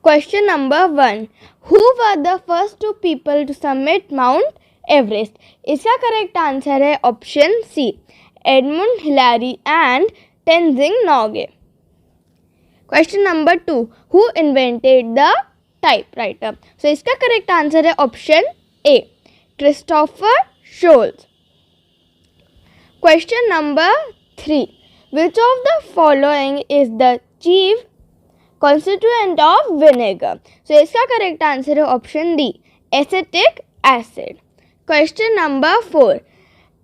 Question number 1. Who were the first two people to summit Mount Everest? इसका correct answer है option C, Edmund Hillary and Tenzing Norgay. Question number 2. Who invented the typewriter? So इसका correct answer है option A, Christopher Sholes. Question number 3. Which of the following is the chief constituent of vinegar? So इसका correct answer है option D, acetic acid. Question number 4.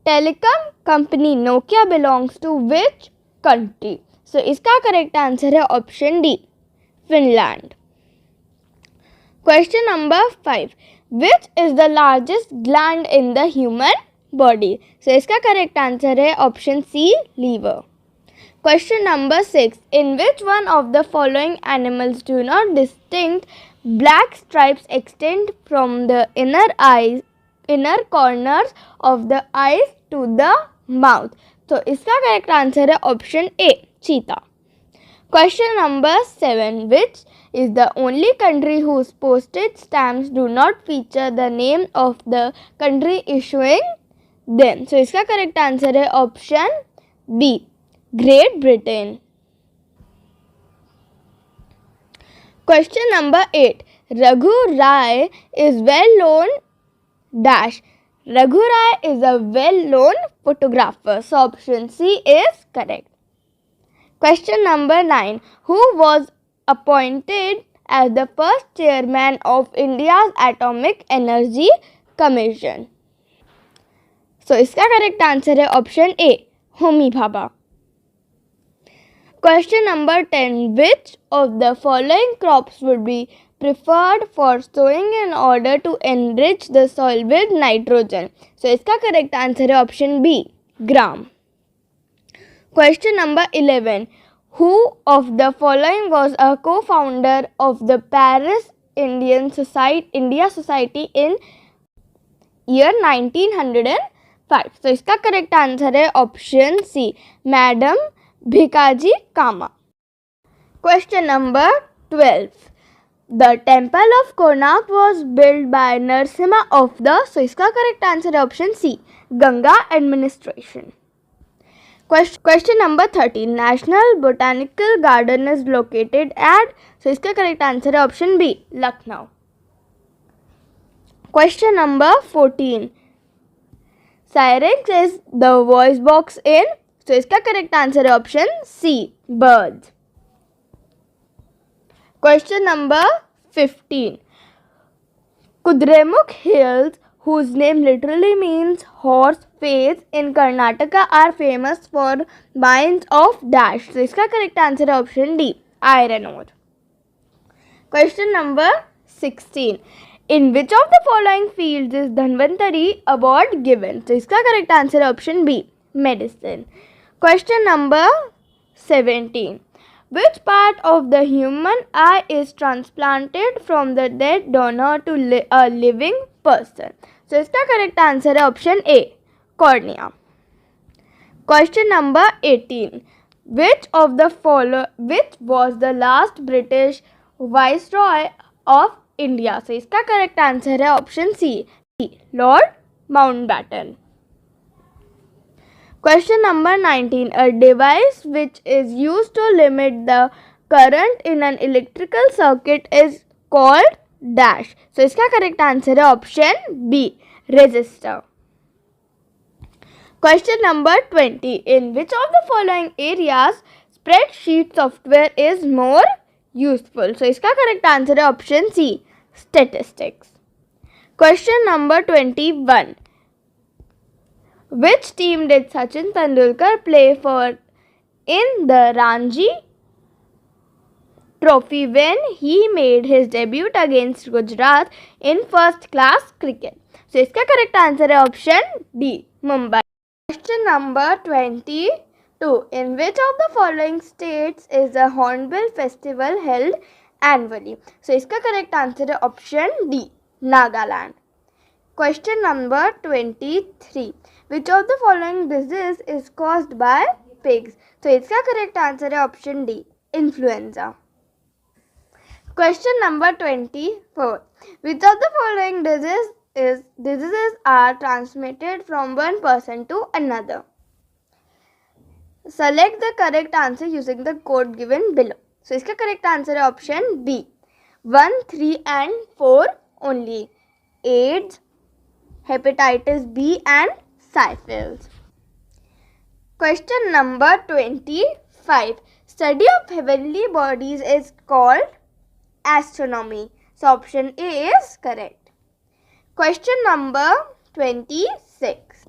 Telecom company Nokia belongs to which country? So इसका correct answer है option D, Finland. Question number 5. Which is the largest gland in the human body? So इसका correct answer है option C, liver. Question number 6. In which one of the following animals do not distinct black stripes extend from the inner corners of the eyes to the mouth? तो इसका correct answer है option ए, चीता. Question number 7. Which is the only country whose postage stamps do not feature the name of the country issuing them? So इसका correct answer है option B, Great Britain. Question number 8. Raghu Rai is well known dash. Raghu Rai is a well known photographer. So option C is correct. Question number 9. Who was appointed as the first chairman of India's Atomic Energy Commission? So इसका correct answer है option A, Homi Bhabha. Question number 10. Which of the following crops would be preferred for sowing in order to enrich the soil with nitrogen? So इसका correct answer है option B, gram. Question number 11. Who of the following was a co-founder of the Paris India Society in year 1905? So इसका correct answer है option C, madam Bhikaji comma. Question number 12. The temple of Konark was built by Narasimha of the. So इसका correct answer है option C, Ganga administration. Question number 13. National Botanical Garden is located at. So इसका correct answer है option B, Lucknow. Question number 14. Syrinx is the voice box in. So इसका correct answer है option C, birds. Question number 15. Kudremukh hills, whose name literally means horse face, in Karnataka are famous for mines of dash. So इसका correct answer है option D, iron ore. Question number 16. In which of the following fields is Dhanvantari award given? So इसका correct answer है option B, medicine. Question number 17. Which part of the human eye is transplanted from the dead donor to a living person? So इसका correct answer है option A, cornea. Question number 18. Which was the last British viceroy of India? So इसका correct answer है option C, lord Mountbatten. Question number 19. A device which is used to limit the current in an electrical circuit is called dash. So इसका correct answer है option B, resistor. Question number 20. In which of the following areas spreadsheet software is more useful? So इसका correct answer है option C, statistics. Question number 21. Which team did Sachin Tendulkar play for in the Ranji Trophy when he made his debut against Gujarat in first class cricket? So इसका correct answer है option D, Mumbai. Question number 22. In which of the following states is the Hornbill Festival held annually? So इसका correct answer है option D, Nagaland. Question number 23. Which of the following disease is caused by pigs? So इसका correct answer है option D, influenza. Question number 24. Which of the following diseases are transmitted from one person to another? Select the correct answer using the code given below. So इसका correct answer है option B. 1, 3 and 4 only. AIDS, hepatitis B and syphilis. Question number 25. Study of heavenly bodies is called astronomy. So option A is correct. Question number 26.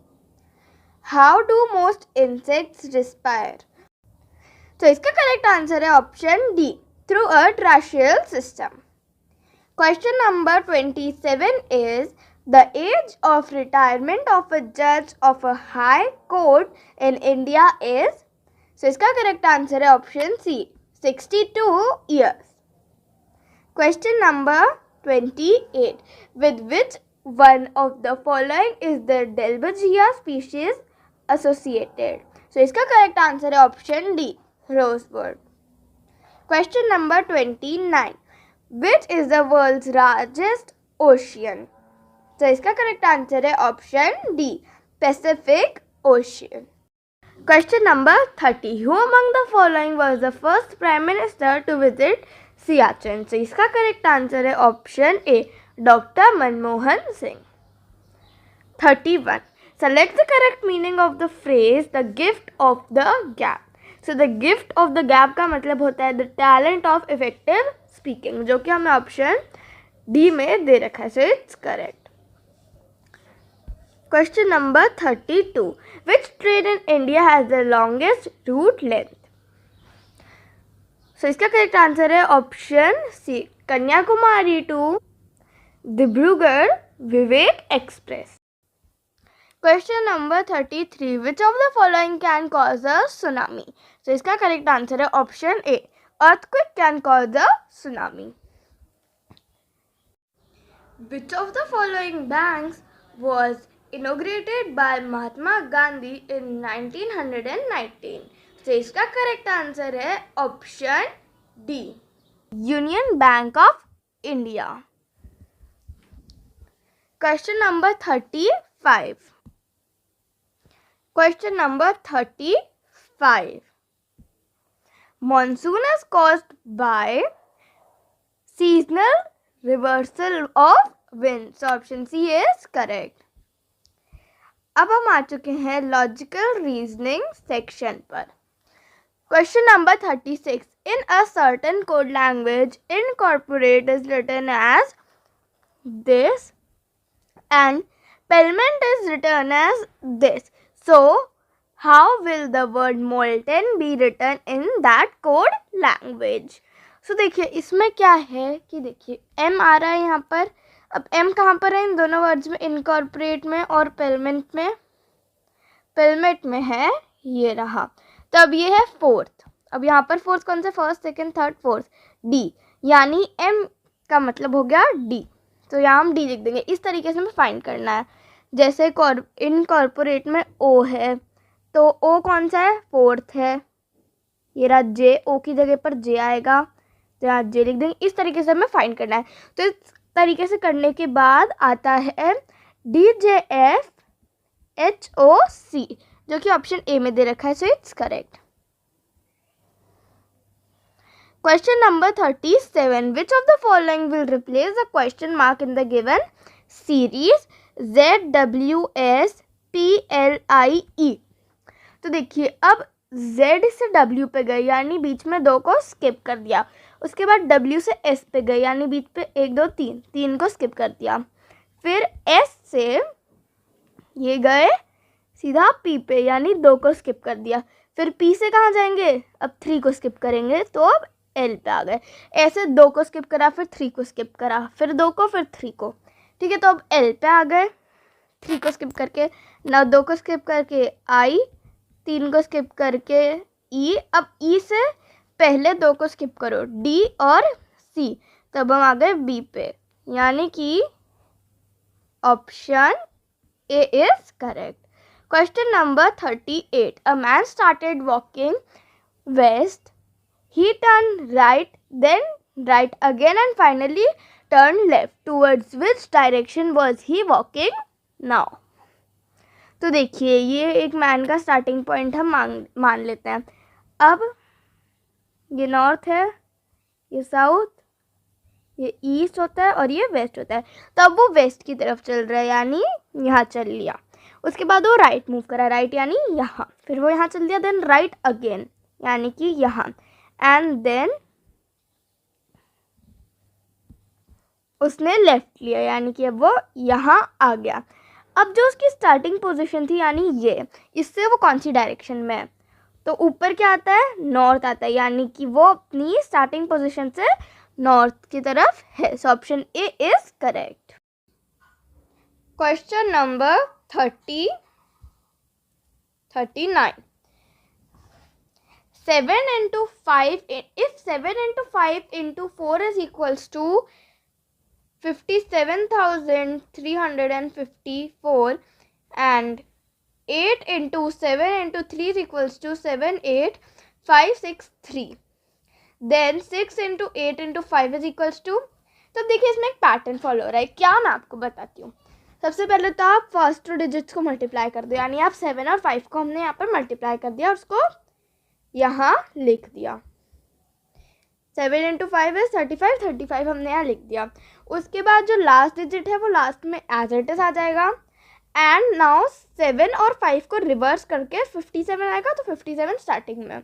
How do most insects respire? So इसका correct answer है option D. Through a tracheal system. Question number 27 is the age of retirement of a judge of a high court in India is. So इसका correct answer है option C. 62 years. Question number 28. With which one of the following is the Dalbergia species associated? So इसका correct answer है option D. Rosewood. Question number 29. Which is the world's largest ocean? So इसका correct answer है option D. Pacific Ocean. Question number 30. Who among the following was the first Prime Minister to visit Siachen? So इसका correct answer है option A. Dr. Manmohan Singh. 31. Select the correct meaning of the phrase the gift of the gap. So the gift of the gap का मतलब होता है the talent of effective speaking, जो कि हमें option D में दे रखा है. So it's correct. Question number 32. Which train in India has the longest route length? So इसका correct answer है option C. Kanyakumari to Dibrugarh Vivek express. Question number 33. Which of the following can cause a tsunami? So इसका correct answer है option A. Earthquake can cause a tsunami. Which of the following banks was inaugurated by Mahatma Gandhi in 1919? So इसका correct answer है option D. Union Bank of India. Question number 35. Question number 35. Monsoon is caused by seasonal reversal of wind. So option C is correct. अब हम आ चुके हैं logical reasoning section पर. Question number 36. In a certain code language, incorporate is written as this and pelment is written as this. So, how will the word molten be written in that code language? So, देखिए इसमें क्या है कि देखिए M आ रहा है यहाँ पर. अब M कहाँ पर है इन दोनों वर्ड्स में? इनकॉर्पोरेट में और पेलमेंट में. पेलमेंट में है ये रहा. तो अब ये है फोर्थ. अब यहाँ पर फोर्थ कौन सा? First, second, third, fourth. D. यानी M का मतलब हो गया D. तो यहाँ हम D लिख देंगे. इस तरीके से हमें फाइंड करना है. जैसे इनकॉर्पोरेट में O है तो O कौन सा है? फोर्थ है. ये रहा J. O की जगह पर J आएगा तो यहाँ J लिख देंगे. इस तरीके से हमें फाइंड करना है. तो इस तरीके से करने के बाद आता है DJF HOC जो कि ऑप्शन ए में दे रखा है. So it's correct. Question number 37. Which of the following will replace the question mark in the given series ZWSPLIE? तो देखिए अब Z से W पे गए यानी बीच में 2 को स्किप कर दिया. उसके बाद W से S पे गए यानी बीच पे 1 2 3 को स्किप कर दिया. फिर S से ये गए सीधा P पे यानी 2 को स्किप कर दिया. फिर P से कहाँ जाएंगे? अब 3 को स्किप करेंगे तो अब L पे आ गए. ऐसे 2 को स्किप करा, फिर 3 को स्किप करा, फिर 2 को, फिर 3 को. ठीक है, तो अब L पे आ गए 3 को स्किप करके. ना 2 को स्किप करके I, 3 को स्किप करके E. अब E से पहले 2 को स्किप करो D और C. तब हम आ गए B पे यानी कि option A is correct. Question number 38. A man started walking west. He turned right, then right again, and finally turn left. Towards which direction was he walking now? तो देखिए ये एक मैन का स्टार्टिंग पॉइंट हम मान लेते हैं. अब ये नॉर्थ है, ये साउथ, ये ईस्ट होता है और ये वेस्ट होता है. तो अब वो वेस्ट की तरफ चल रहा है, यानी यहाँ चल लिया. उसके बाद वो राइट मूव करा, राइट यानी यहाँ. फिर वो यहाँ चल दिया, देन राइट अगेन यानी कि यहाँ, एंड देन उसने लेफ्ट लिया यानी कि अब वो यहाँ आ गया. अब जो उसकी स्टार्टिंग पोजीशन थी यानी ये, इससे वो कौन सी डायरेक्शन में है? तो ऊपर क्या आता है? नॉर्थ आता है, यानी कि वो अपनी स्टार्टिंग पोजीशन से नॉर्थ की तरफ है. सो option A is correct. Question number 39. 7 into 5, if 7 into 5 into 4 is equals to 57,354 and 8 into 7 into 3 is equals to 78563, then 6 into 8 into 5 is equals to. तो देखिए इसमें एक पैटर्न फॉलो हो रहा है. क्या, मैं आपको बताती हूँ. सबसे पहले तो आप फर्स्ट डिजिट्स को मल्टीप्लाई कर दो, यानी आप 7 और 5 को हमने यहाँ पर मल्टीप्लाई कर दिया और उसको यहाँ लिख दिया. 7 into 5 is 35, 35 हमने यहाँ लिख दिया. उसके बाद जो लास्ट डिजिट है वो लास्ट में एज इट इज आ जाएगा. एंड नाउ 7 और 5 को रिवर्स करके 57 आएगा, तो 57 स्टार्टिंग में.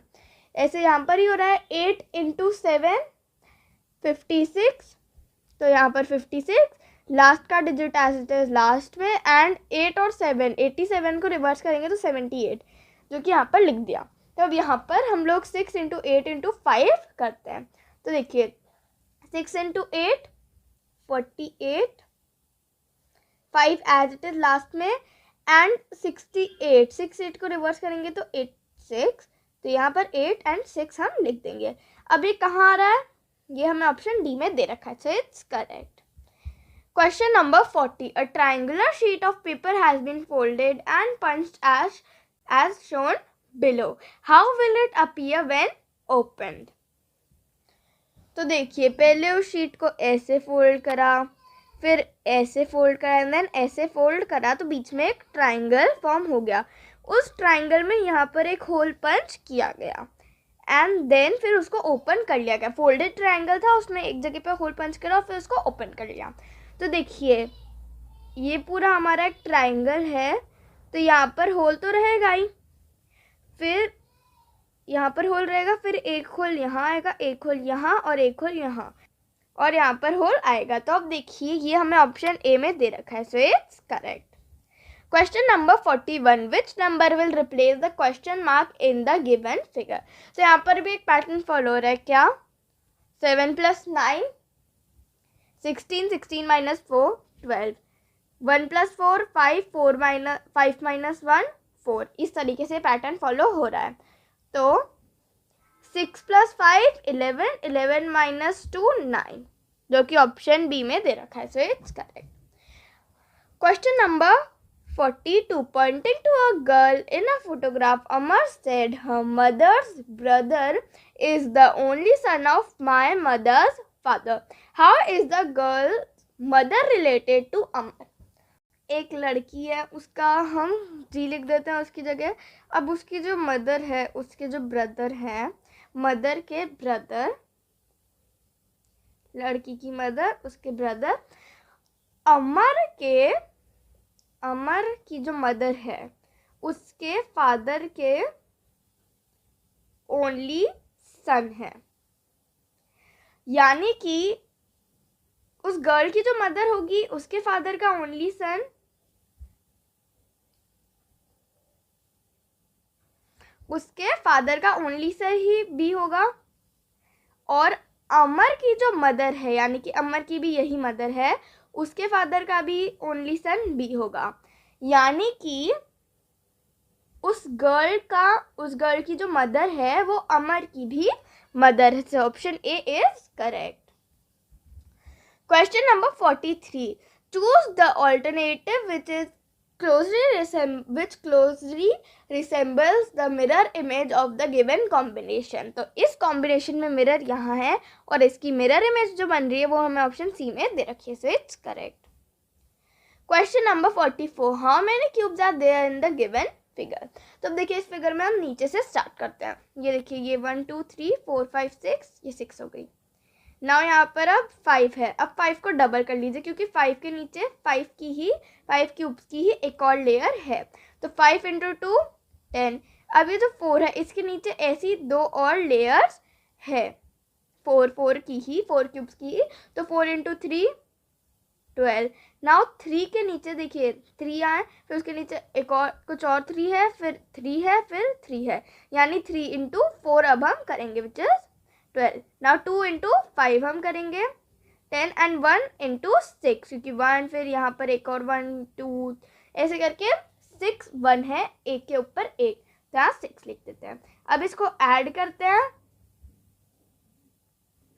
ऐसे यहाँ पर ही हो रहा है. 8 into 7 56, तो यहाँ पर 56, लास्ट का digit as it is last में. एंड 8 और 7, 87 को रिवर्स करेंगे तो 78, जो कि यहाँ पर लिख दिया. तो अब यहाँ पर हम लोग 6 into 8 into 5 करते हैं. तो देखिए 6 into 8 48, 5 as it is last में, एंड 68, 6 को रिवर्स करेंगे तो 86, तो यहाँ पर 8 and 6 हम लिख देंगे. अब ये कहाँ आ रहा है? ये हमें ऑप्शन डी में दे रखा है. So it's correct. Question number 40. A triangular sheet of paper has been folded and punched as shown below. How will it appear when opened? तो देखिए पहले उस शीट को ऐसे फोल्ड करा, फिर ऐसे फोल्ड करा, एंड देन ऐसे फोल्ड करा, तो बीच में एक ट्राइंगल फॉर्म हो गया. उस ट्राइंगल में यहाँ पर एक होल पंच किया गया, एंड देन फिर उसको ओपन कर लिया गया. फोल्डेड ट्राइंगल था, उसमें एक जगह पे होल पंच करा और फिर उसको ओपन कर लिया. तो देखिए ये पूरा हमारा एक ट्राइंगल है, तो यहाँ पर होल तो रहेगा ही, फिर यहाँ पर होल रहेगा, फिर एक होल यहाँ आएगा, एक होल यहाँ और एक होल यहाँ, और यहाँ पर होल आएगा. तो अब देखिए ये हमें ऑप्शन ए में दे रखा है. So it's correct. Question number 41. Which number will replace the question mark in the given figure? तो यहाँ पर भी एक पैटर्न फॉलो हो रहा है. क्या? 7 + 9 16, 16 - 4 12, 1 + 4 5, 5 - 1 4. इस तरीके से पैटर्न फॉलो हो रहा है. तो 6 + 5 11, 11 - 2 9, जो कि ऑप्शन बी में दे रखा है. So it's correct. Question number 42. Pointing to a girl in a photograph, Amar said, her mother's brother is the only son of my mother's father. How is the girl's mother related to Amar? एक लड़की है, उसका हम जी लिख देते हैं उसकी जगह. अब उसकी जो मदर है, उसके जो ब्रदर हैं, मदर के ब्रदर, लड़की की मदर, उसके ब्रदर, अमर की जो मदर है उसके फादर के ओनली सन है. यानी कि उस गर्ल की जो मदर होगी उसके फादर का ओनली सन, उसके फादर का ओनली सन ही भी होगा, और अमर की जो मदर है, यानी कि अमर की भी यही मदर है, उसके फादर का भी ओनली सन बी होगा. यानी कि उस गर्ल की जो मदर है वो अमर की भी मदर है. Option A is correct. Question number 43. Choose the alternative which is which closely resembles the mirror image of the given combination. तो इस कॉम्बिनेशन में मिरर यहाँ है और इसकी मिरर इमेज जो बन रही है वो हमें ऑप्शन सी में दे रखी है, so it's correct. Question number 44. How many cubes are there in the given figure. तो अब देखिए इस फिगर में हम नीचे से स्टार्ट करते हैं. ये देखिए ये 1 2 3 4 5 6, ये 6 हो गई. नाउ यहाँ पर अब 5 है. अब 5 को डबल कर लीजिए क्योंकि 5 के नीचे 5 क्यूब्स की ही एक और लेयर है. तो 5 × 2 10. अब ये जो 4 है इसके नीचे ऐसी 2 और लेयर्स है 4 की ही, 4 क्यूब्स की ही. तो 4 × 3 12. नाउ 3 के नीचे देखिए 3 आए, फिर उसके नीचे एक और कुछ और 3 है, फिर 3 है, फिर 3 है, यानी 3 × 4 अब हम करेंगे विच इज 12. नाउ 2 × 5 हम करेंगे 10 एंड 1 × 6 क्योंकि 1 फिर यहाँ पर एक और 1 2 ऐसे करके 6 1 है एक के ऊपर एक, तो यहाँ 6 लिख देते हैं. अब इसको ऐड करते हैं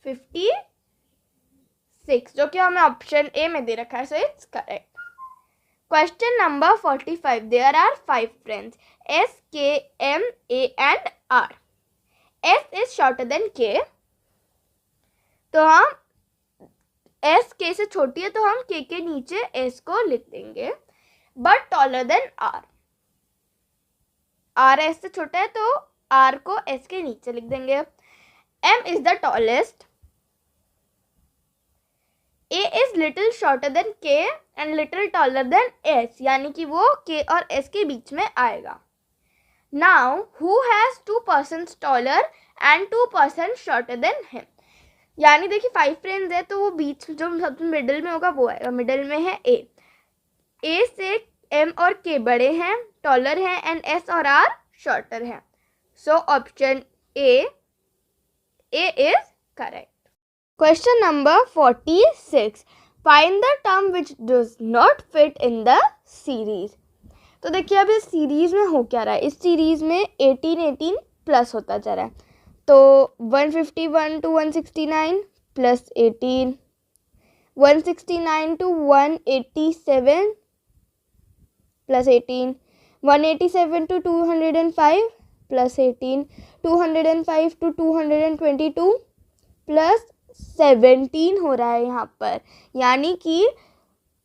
56 जो कि हमें ऑप्शन ए में दे रखा है, so it's correct. Question number 45. There are 5 friends S, K, M, A and R. S is shorter than K. तो हम S K से छोटी है तो हम K के नीचे S को लिख देंगे, but taller than R. R S से छोटा है तो R को S के नीचे लिख देंगे. M is the tallest. A is little shorter than K and little taller than S, यानी कि वो K और S के बीच में आएगा. Now who has 2 persons taller and 2 persons shorter than him. यानी देखिए 5 फ्रेंड्स है तो वो बीच जो सबसे मिडिल में होगा वो आएगा. मिडिल में है A. A से M और K बड़े हैं, टॉलर हैं, एंड S और R शॉर्टर हैं. So option A is correct. Question number 46. Find the term which does not fit in the series. तो देखिए अब इस सीरीज़ में हो क्या रहा है. इस सीरीज़ में 18 प्लस होता जा रहा है. तो 151 to 169 plus 18, 169 to 187 plus 18, 187 to 205 plus 18, 205 to 222 plus 17 हो रहा है यहाँ पर, यानी कि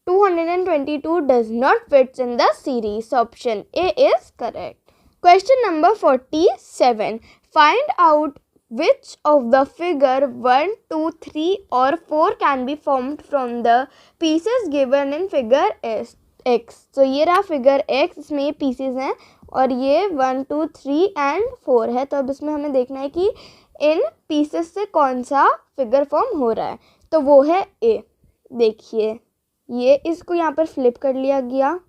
222 does not fit in the series. Option A is correct. Question number 47. Find out which of the figure 1, 2, 3 or 4 can be formed from the pieces given in figure X. तो ये रहा फिगर X, इसमें ये pieces हैं और ये 1, 2, 3 and 4 है. तो अब इसमें हमें देखना है कि इन पीसेस से कौन सा फिगर फॉर्म हो रहा है. तो वो है A. देखिए ये इसको यहाँ पर फ्लिप कर लिया गया,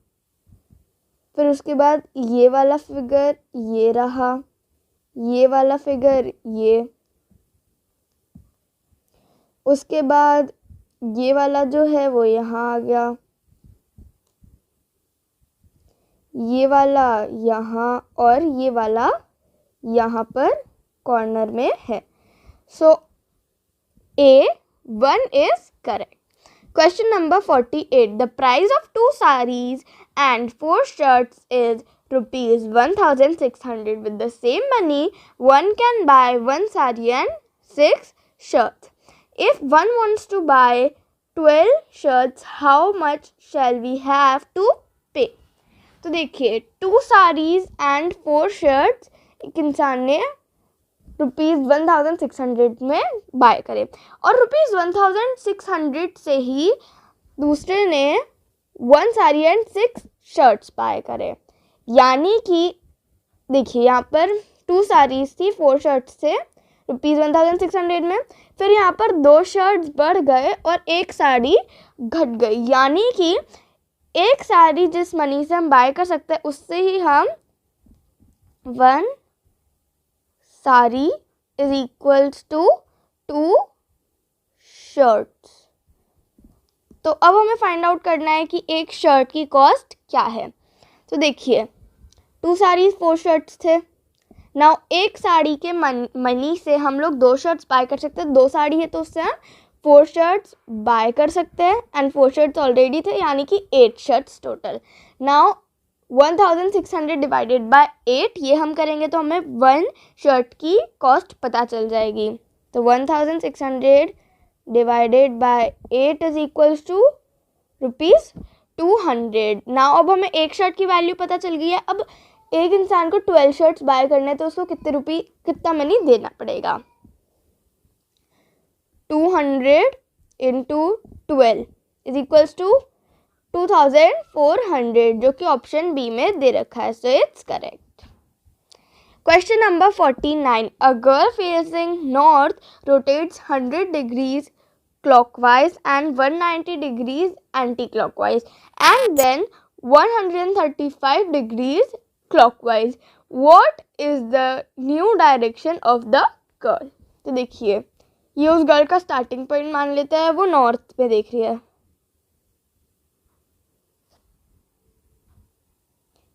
फिर उसके बाद ये वाला फिगर ये रहा, ये वाला फिगर ये, उसके बाद ये वाला जो है वो यहाँ आ गया, ये वाला यहाँ और ये वाला यहाँ पर कॉर्नर में है. सो A1 is correct. Question number 48. The price of 2 sarees and 4 shirts is rupees 1600. With the same money, one can buy 1 saree and 6 shirts. If one wants to buy 12 shirts, how much shall we have to pay? तो देखिए 2 sarees and 4 shirts एक इंसान ने ₹1600 में bye करे और ₹1600 से ही दूसरे ने 1 साड़ी एंड 6 शर्ट्स बाय करे. यानी कि देखिए यहाँ पर 2 साड़ीज थी 4 शर्ट्स थे ₹1600 में, फिर यहाँ पर 2 शर्ट्स बढ़ गए और 1 साड़ी घट गई. यानी कि 1 साड़ी जिस मनी से हम बाय कर सकते हैं उससे ही हम 1 sari is equals to 2 shirts. तो अब हमें फाइंड आउट करना है कि एक शर्ट की कॉस्ट क्या है. तो देखिए 2 साड़ीज 4 शर्ट्स थे. नाउ 1 साड़ी के मनी से हम लोग 2 शर्ट्स बाय कर सकते हैं. 2 साड़ी है तो उससे हम 4 शर्ट्स बाय कर सकते हैं एंड 4 शर्ट्स ऑलरेडी थे, यानी कि 8 shirts total. Now 1600 divided by 8, ये हम करेंगे तो हमें 1 शर्ट की कॉस्ट पता चल जाएगी। तो 1600 divided by 8 is equals to ₹200। Now अब हमें एक शर्ट की वैल्यू पता चल गई है। अब एक इंसान को 12 शर्ट्स बाय करने तो उसको कितना मनी देना पड़ेगा। 200 इंटू 12 इज इक्वल्स टू 2400, जो कि ऑप्शन बी में दे रखा है। So it's correct. Question number 49, a girl facing north rotates 100 degrees clockwise and 190 degrees anti-clockwise and then 135 degrees clockwise. What is the new direction of the girl? तो देखिए, ये उस गर्ल का स्टार्टिंग पॉइंट मान लेते हैं, वो नॉर्थ पे देख रही है।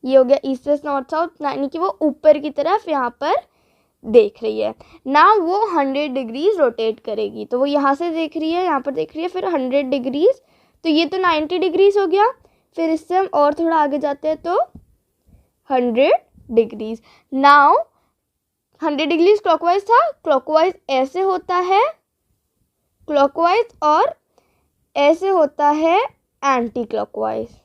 ये हो गया ईस्ट वेस्ट नॉर्थ साउथ, यानी कि वो ऊपर की तरफ यहाँ पर देख रही है ना। वो 100 डिग्रीज रोटेट करेगी, तो वो यहाँ से देख रही है, यहाँ पर देख रही है, फिर 100 डिग्रीज, तो ये तो 90 डिग्रीज हो गया। फिर इससे हम और थोड़ा आगे जाते हैं तो 100 डिग्रीज। नाउ 100 डिग्रीज क्लॉकवाइज था, क्लॉकवाइज ऐसे होता है क्लॉकवाइज, और ऐसे होता है एंटी क्लॉकवाइज।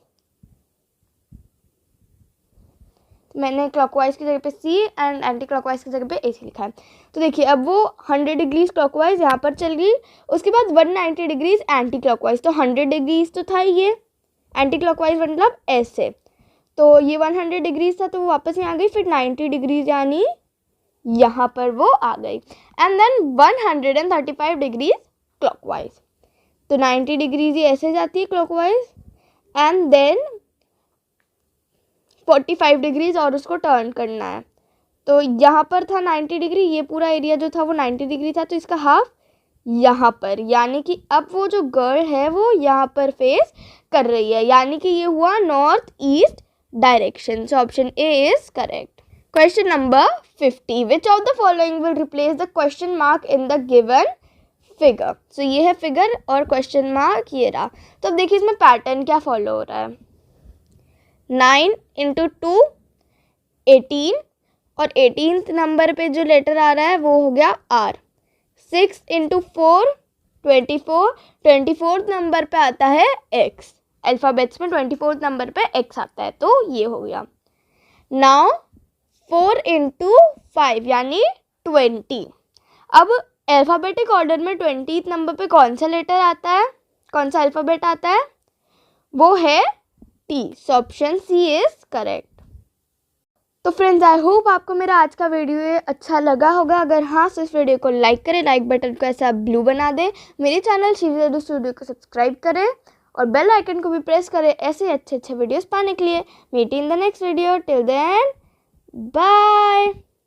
मैंने क्लॉकवाइज की जगह पे सी एंड एंटी क्लॉकवाइज की जगह पे ए सी लिखा है। तो देखिए, अब वो 100 डिग्रीज क्लॉकवाइज यहाँ पर चल गई, उसके बाद 190 डिग्रीज एंटी क्लॉकवाइज। तो 100 डिग्रीज तो था ये, एंटी क्लॉकवाइज मतलब ऐसे, तो ये 100 डिग्रीज था, तो वो वापस यहाँ आ गई। फिर 90 डिग्रीज यानी यहाँ पर वो आ गई, एंड देन 135 डिग्रीज क्लॉकवाइज। तो 90 डिग्रीज ये ऐसे जाती है क्लॉकवाइज, एंड देन 45 डिग्रीज और उसको टर्न करना है। तो यहाँ पर था 90 डिग्री, ये पूरा एरिया जो था वो 90 डिग्री था, तो इसका हाफ यहाँ पर, यानी कि अब वो जो गर्ल है वो यहाँ पर फेस कर रही है, यानी कि ये हुआ north east direction. So option A is correct. Question number 50, which of the following will replace the question mark in the given figure. So ये है फिगर और क्वेश्चन मार्क ये रहा। तो अब देखिए इसमें पैटर्न क्या फॉलो हो रहा है। 9 इंटू 2 18, और 18th नंबर पे जो लेटर आ रहा है वो हो गया R। 6 इंटू 4 24, 24th नंबर पे आता है X। अल्फ़ाबेट्स में 24th नंबर पे X आता है, तो ये हो गया। नाउ 4 इंटू 5 यानी 20। अब अल्फ़ाबेटिक ऑर्डर में 20th नंबर पे कौन सा लेटर आता है, कौन सा अल्फ़ाबेट आता है, वो है T। So option C is correct. तो फ्रेंड्स, आई होप आपको मेरा आज का वीडियो अच्छा लगा होगा। अगर हाँ, तो इस वीडियो को लाइक करें, लाइक बटन को ऐसा ब्लू बना दें, मेरे चैनल शिव जादू स्टूडियो को सब्सक्राइब करें और बेल आइकन को भी प्रेस करें ऐसे अच्छे वीडियोस पाने के लिए। Meet in the next video, till then bye.